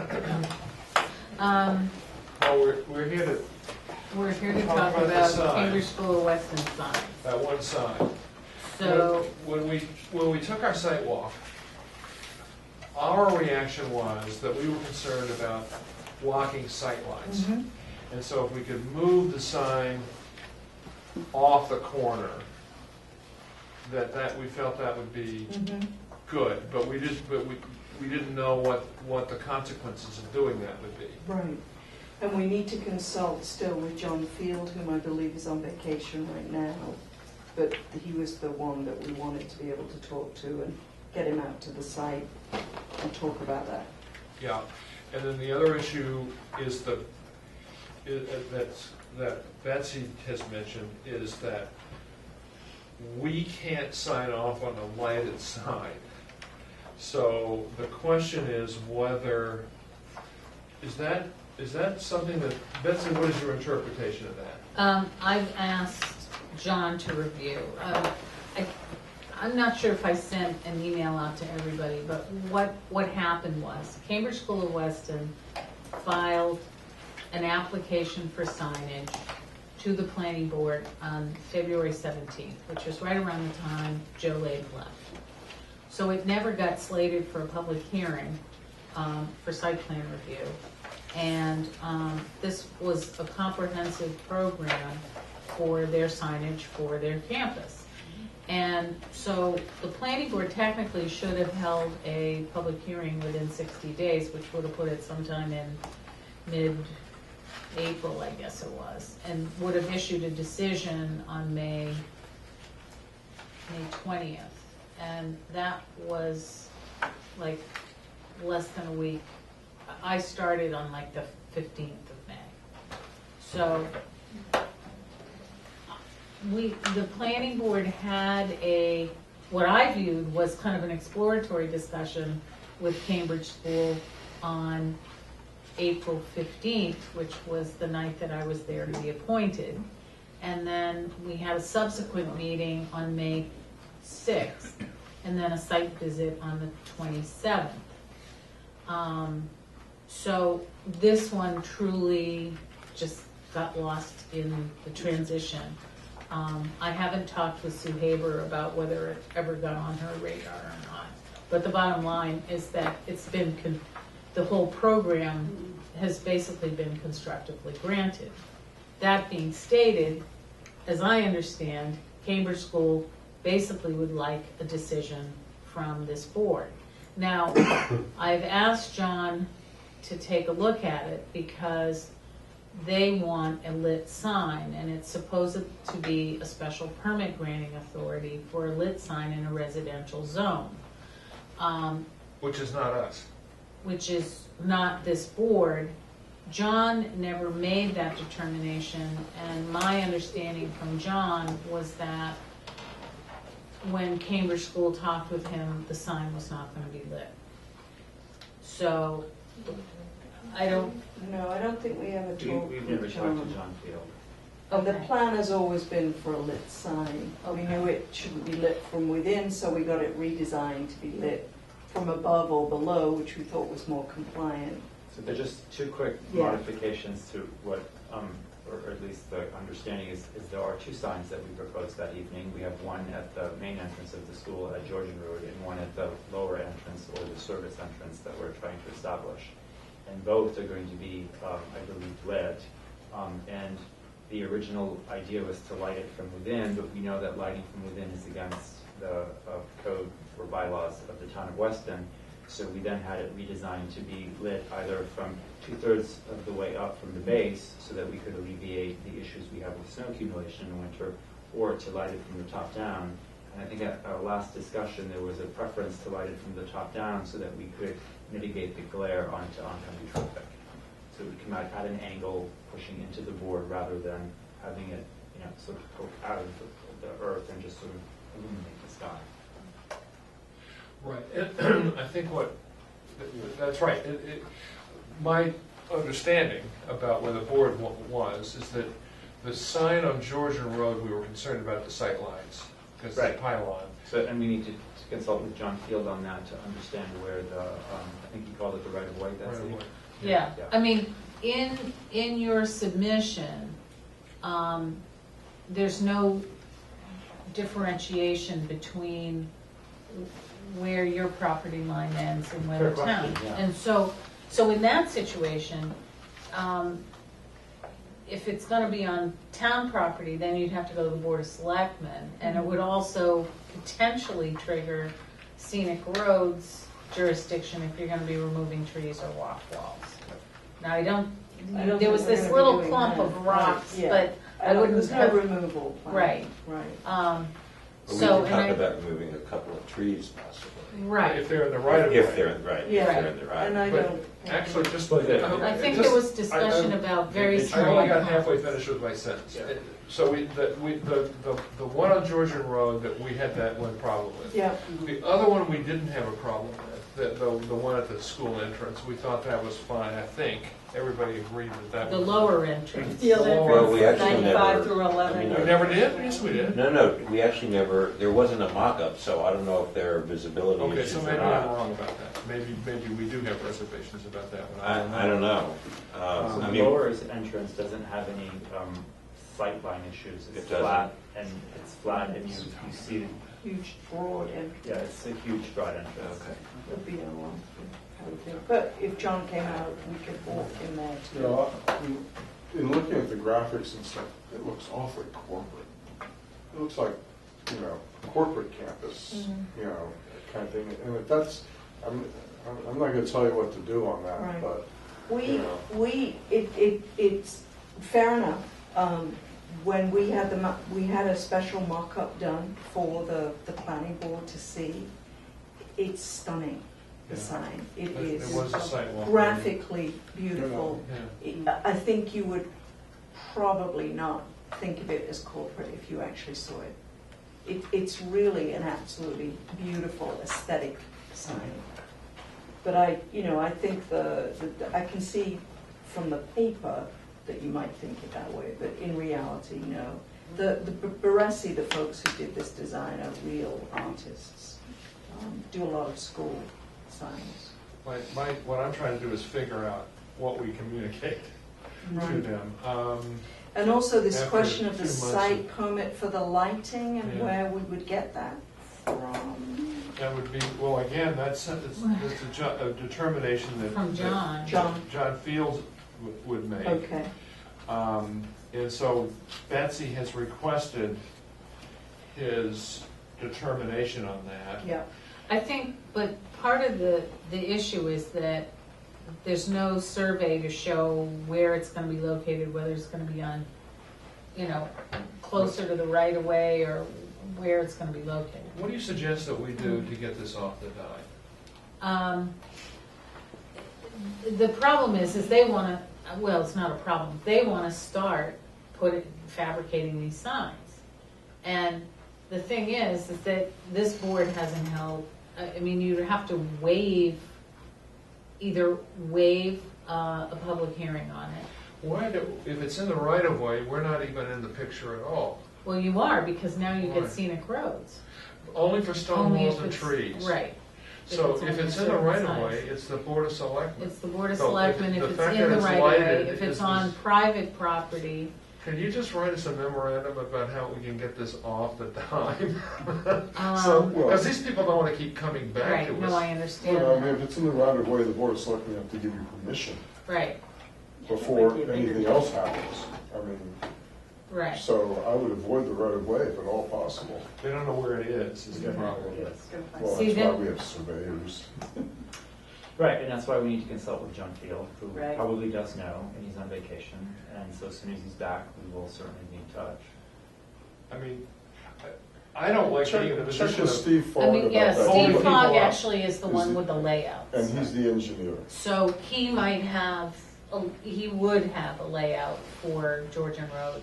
Well, we're here to talk about Cambridge School of Weston sign. that one sign. So when we took our site walk, our reaction was that we were concerned about blocking sight lines. Mm-hmm. And so if we could move the sign off the corner, that we felt that would be good, but we didn't know what the consequences of doing that would be. Right. And we need to consult still with John Field, whom I believe is on vacation right now. But he was the one that we wanted to be able to talk to and get him out to the site and talk about that. Yeah, and then the other issue is that Betsy has mentioned is that we can't sign off on a lighted sign. So the question is whether, is that something that, Betsy, what is your interpretation of that? I've asked John to review. I'm not sure if I sent an email out to everybody, but what happened was Cambridge School of Weston filed an application for signage to the planning board on February 17th, which was right around the time Joe Lade left. So it never got slated for a public hearing for site plan review. And this was a comprehensive program for their signage for their campus. And so the planning board technically should have held a public hearing within 60 days, which would have put it sometime in mid-April, I guess it was, and would have issued a decision on May 20th. And that was like less than a week. I started on like the 15th of May. So the planning board had what I viewed was kind of an exploratory discussion with Cambridge School on April 15th, which was the night that I was there to be appointed. And then we had a subsequent meeting on May 6th, and then a site visit on the 27th. So this one truly just got lost in the transition. I haven't talked with Sue Haber about whether it ever got on her radar or not. But the bottom line is that it's been, the whole program has basically been constructively granted. That being stated, as I understand, Cambridge School basically would like a decision from this board. Now, I've asked John to take a look at it because they want a lit sign, and it's supposed to be a special permit granting authority for a lit sign in a residential zone. Which is not us. Which is not this board. John never made that determination, and my understanding from John was that when Cambridge School talked with him, the sign was not going to be lit. So, I don't think we ever talked We've never with talked to John Field. And the plan has always been for a lit sign. We knew it shouldn't be lit from within, so we got it redesigned to be lit from above or below, which we thought was more compliant. So there's just two quick Yeah. modifications to what, or at least the understanding is there are two signs that we proposed that evening. We have one at the main entrance of the school at Georgian Road and one at the lower entrance or the service entrance that we're trying to establish. And both are going to be, I believe, lit. And the original idea was to light it from within, but we know that lighting from within is against the code or bylaws of the town of Weston. So we then had it redesigned to be lit either from 2/3 of the way up from the base so that we could alleviate the issues we have with snow accumulation in winter, or to light it from the top down. And I think at our last discussion there was a preference to light it from the top down so that we could mitigate the glare onto oncoming traffic. So it would come out at an angle pushing into the board rather than having it, sort of poke out of the earth and just sort of illuminate the sky. Right. And I think that's right. My understanding about where the board was is that the sign on Georgian Road, we were concerned about the sight lines because Right. the pylon. So, and we need to consult with John Field on that to understand where the, I think he called it the right-of-way, that's Right it. away. Yeah, Yeah. I mean, in your submission, there's no differentiation between where your property line ends and where Fair the town. question, yeah. And so in that situation, if it's gonna be on town property, then you'd have to go to the Board of Selectmen. And it would also potentially trigger scenic roads jurisdiction if you're gonna be removing trees or walk walls. Now, I don't there was think we're this gonna be little doing clump that. of rocks, Right, yeah. but I don't- wouldn't There's no have, removal plan. right. Right. But we So, can and talk I, about removing a couple of trees possibly. right. If they're in the right of way. If they're, right, if Yeah. they're in the right. And I But don't. actually, just. But the- I think just- there was discussion about very I small. only got clumps. halfway finished with my sentence. Yeah. So the one on Georgian Road that we had that one problem with. Yeah, The other one we didn't have a problem with, the one at the school entrance, we thought that was fine, I think. Everybody agreed that that The was. lower entrance. the other Well, we actually 95 never- through 11. I mean, We never did? Yes, we did. No, we actually never, there wasn't a mock-up, so I don't know if there are visibility Okay, issues so or maybe I'm not. wrong about that. Maybe we do have reservations about that one. I don't know. So I the mean, lower entrance doesn't have any sight line issues. It's It doesn't. flat, and it's flat, and you see, Huge, broad entrance. yeah, it's a huge broad entrance. okay. Would be a long, I would think. But if John came out, we could walk in there You too. know, in looking at the graphics and stuff, it looks awfully corporate. It looks like, you know, corporate campus, Mhm. you know, kind of thing. And if that's, I'm not gonna tell you what to do on that, Right. but, It's fair enough. When we had we had a special mock-up done for the planning board to see. It's stunning, the Yeah. sign. It There is was a sidewalk. graphically beautiful. Yeah. I think you would probably not think of it as corporate if you actually saw it. It's really an absolutely beautiful aesthetic sign. But I think I can see from the paper that you might think it that way, but in reality, no. The Baresi, the folks who did this design, are real artists. Do a lot of school signs. What I'm trying to do is figure out what we communicate to Right. them. And also this After question of the 2 months site of- permit for the lighting and Yeah. where we would get that from. That would be, well, again, that's a determination that. From John. that John. John Fields would make. Okay. And so Betsy has requested his determination on that. Yeah. I think, but part of the issue is that there's no survey to show where it's gonna be located, whether it's gonna be on, closer to the right of way or where it's gonna be located. What do you suggest that we do to get this off the dime? The problem is they wanna, well, it's not a problem, they wanna start fabricating these signs. And the thing is that this board hasn't held, you'd have to either waive a public hearing on it. If it's in the right of way, we're not even in the picture at all. Well, you are, because now you Why? get scenic roads. Only for stone Only walls if and it's- trees. Right. So it's if only it's a in the certain right of size. way, it's the Board of Selectmen. It's the Board of So if Selectmen if the it's fact in that the it's right of way, lighted if it's is- on private property. Can you just write us a memorandum about how we can get this off the dime? So, because these people don't want to keep coming back Right, to no, us. I understand well, I mean, that. if it's in the right of way, the board of selectmen have to give you permission Right, before anything else happens. I mean, right. so I would avoid the right of way if at all possible. They don't know where it is the problem. Well, See, that's why then- we have surveyors. Right, and that's why we need to consult with John Field, who Right. probably does know, and he's on vacation. And so as soon as he's back, we will certainly be in touch. I mean, I don't like being in a Check position with of, Steve Fogg about Yeah, that. Only Steve people Fogg out. actually is the one with the layouts. And he's the engineer. So he might have, he would have a layout for Georgian Road,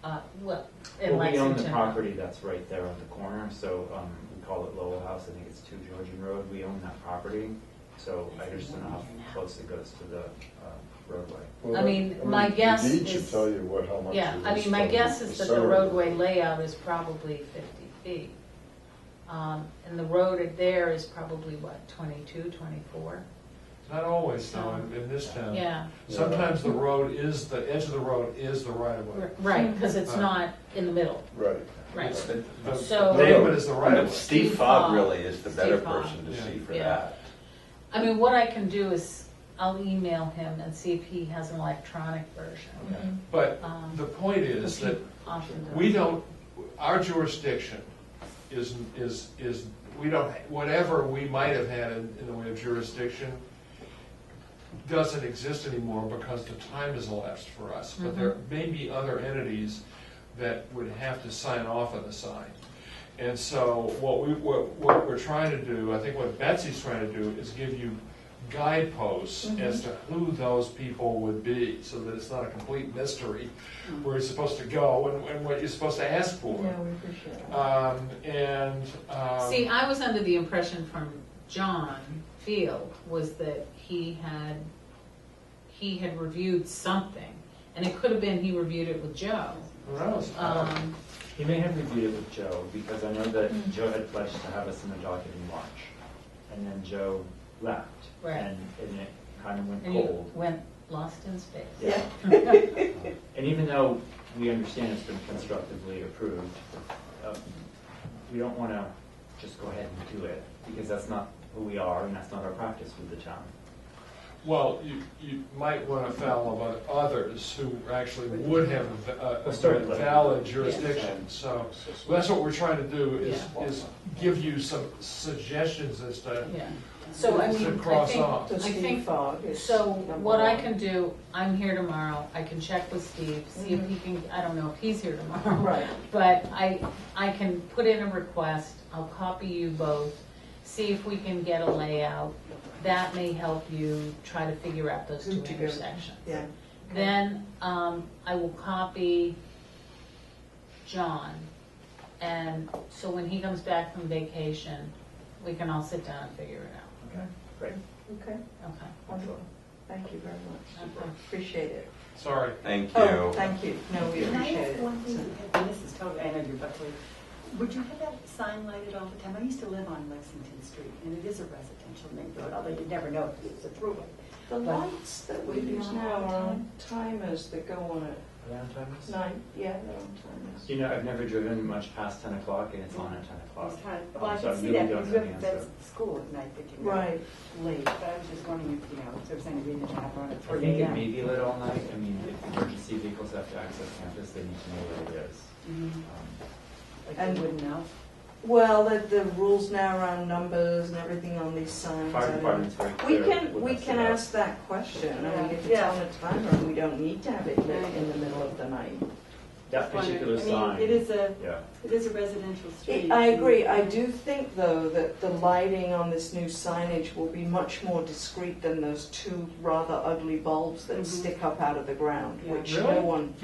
in Well, we own the Lexington. property that's right there on the corner, so we call it Lowell House. I think it's 2 Georgian Road. We own that property, so I just don't know how close it goes to the roadway. Well, I mean, my guess The deed should is- tell you how much Yeah, it I is mean, my from guess is that the center. roadway layout is probably 50 feet. And the road there is probably, 22, 24? Not always, though, in this town. Yeah, Sometimes the edge of the road is the right of way. right, because it's not in the middle, Right. right. The So- pavement is the right of way. Steve Steve Fogg Fogg. really is the better Steve Fogg. person to Yeah. see for Yeah. that. I mean, what I can do is, I'll email him and see if he has an electronic version. But Um, the point is He that often does. we don't, our jurisdiction is, we don't, whatever we might have had in the way of jurisdiction doesn't exist anymore because the time has elapsed for us. But there may be other entities that would have to sign off on the sign. And so what we're trying to do, I think what Betsy's trying to do, is give you guideposts as to who those people would be, so that it's not a complete mystery where you're supposed to go and what you're supposed to ask for. Yeah, we appreciate that. See, I was under the impression from John Field was that he had reviewed something, and it could have been he reviewed it with Joe. Who knows? He may have reviewed it with Joe, because I know that Joe had pledged to have us in the docket in March, and then Joe left. Right. And it kind of went And you cold. went lost in space. Yeah. And even though we understand it's been constructively approved, we don't want to just go ahead and do it, because that's not who we are, and that's not our practice with the town. Well, you might run afoul of others who actually would have a Certainly. valid jurisdiction. So that's what we're trying to do, is give you some suggestions as to Yeah. So I to mean, cross off. The I Steve think, Fogg is so number what I one. can do, I'm here tomorrow, I can check with Steve, see if he can, I don't know if he's here tomorrow. Right. But I can put in a request, I'll copy you both, see if we can get a layout. That may help you try to figure out those two Good to go. intersections. Yeah. Then I will copy John, and so when he comes back from vacation, we can all sit down and figure it out. Okay, great. Okay, Okay. wonderful. Thank you very much. Okay. Appreciate it. Sorry. Thank Oh, you. thank you. No, we Can I appreciate ask it. one thing, and this is totally, I know you're about to leave. Would you have that sign lighted all the time? I used to live on Lexington Street, and it is a residential neighborhood, although you'd never know if it's a throughway. The lights that we use now are on timers that go on at Around time is? night. Yeah, they're on timers. You know, I've never driven much past 10 o'clock, and it's on at 10 o'clock. It's kind of, well, I So I can see really that don't because know we the have answer. that's school at night that can go Right. late. But I was just wondering if, if there was any reason to have it on at I 3 think it a.m. may be lit all night. I mean, if emergency vehicles have to access campus, they need to know where it is. Like And- they wouldn't know. Well, the rules now around numbers and everything on these signs. Fire I don't- department's very We clear. can, with we us can about- ask that question. I mean, if it's Yeah. on a timer, we don't need to have it lit in the middle of the night. That particular sign. I mean, it is a Yeah. residential street. I agree. I do think, though, that the lighting on this new signage will be much more discreet than those two rather ugly bulbs that stick up out of the ground, Yeah. which Really? no one,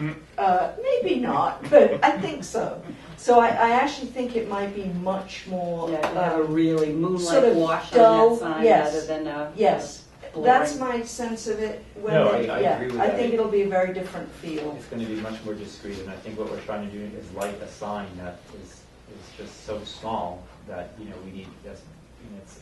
maybe not, but I think so. So I actually think it might be much more, Yeah, to have a really sort moonlight of wash dull, on that sign yes. rather than a. yes, blaring. that's my sense of it. When No, they- I yeah, agree with I that. think it'll be a very different feel. It's going to be much more discreet, and I think what we're trying to do is light a sign that is just so small that, we need, it's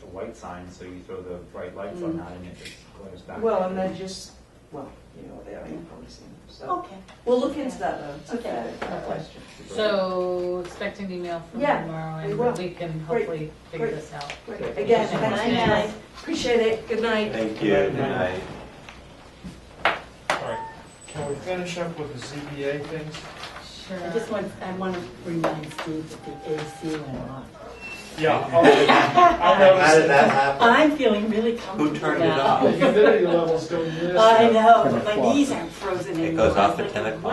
a white sign, so you throw the bright lights on that and it just glares back. Well, and they're just, well, you know what they are, you've probably seen them. So Okay. we'll look into that, though. It's a Okay. fair question. So expect an email from Yeah, tomorrow, we and will. we can Great, hopefully figure great. this out. Great. Okay. Again, Thank you so thanks, much. guys. Appreciate it. Good night. Thank you. Good night. All right. Can we finish up with the ZBA things? Sure. I want to remind Steve that the AC went off. Yeah. Okay. I noticed How did that happen? I'm feeling really comfortable Who turned it now. The off? humidity levels go this. I know, but my knees aren't frozen anymore. It goes off I at was 10 like, o'clock.